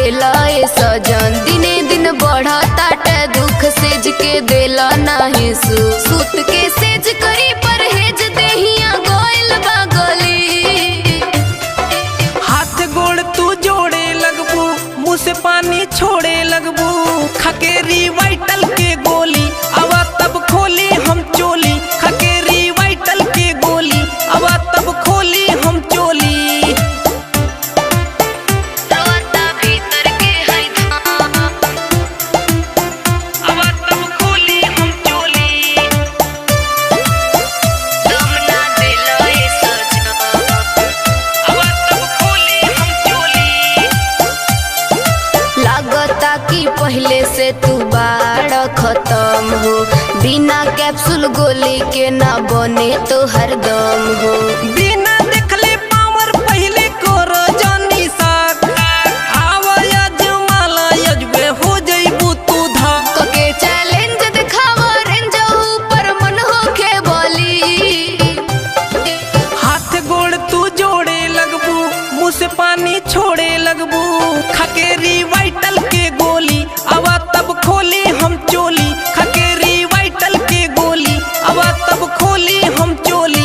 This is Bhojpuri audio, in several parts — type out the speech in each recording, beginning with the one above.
देला ए सजन, दिने दिन बढ़ा ताटे दुख सेज के देला नाही सूत के सेज करी परहेज देहिया गोइल बागली। हाथ गोड़ तू जोड़े लगबू, मुँह से पानी छोड़े लगबू, खकेरी वाइटल के गोली अब तब खोली हम चोली, खकेरी वाइटल के गोली अब तब खोली हम चोली। पहले से तू बाड़ खत्म हो, बिना कैप्सूल गोली के ना बने तो हरदम हो। बिना देखले पावर पहले करो जानी साक, आवाज माला यजबे हो जइबू तू धक के चैलेंज दिखावा रेंज ऊपर मन होके बोली। हाथ गोड़ तू जोड़े लगबू, मुँह से पानी छोड़े लगबू, खकेरी वाइटल के गोली अब तब खोली हम चोली, खकेरी वाइटल के गोली अब तब खोली हम चोली।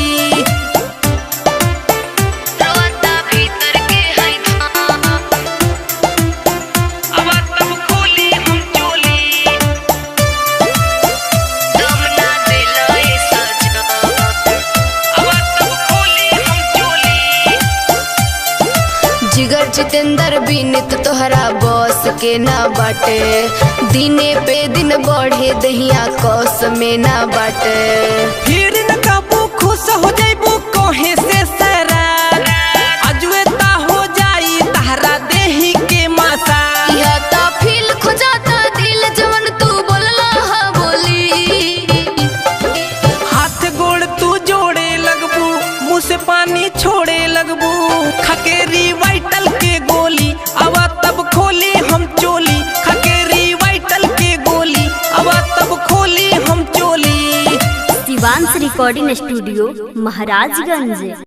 जिगर जितेंद्र बिनित तोहरा बस के ना बाटे, दिने पे दिन बढ़े दहिया कौस में ना बाटे। फिर न कबू खुश हो जइबू कहे से सरार, अजवेता हो जाई तहरा देही के मासा। यह ता फील खुजाता दिल जवन तू बोलला हा बोली। हाथ गोड़ तू जोड़े लगबू, मुँह से पानी छोड़े लगबू, खकेरी वाइटल के गोली अब तब खोली हम चोली, खकेरी वाइटल के गोली अब तब खोली हम चोली। Shivansh recording studio Maharajganj.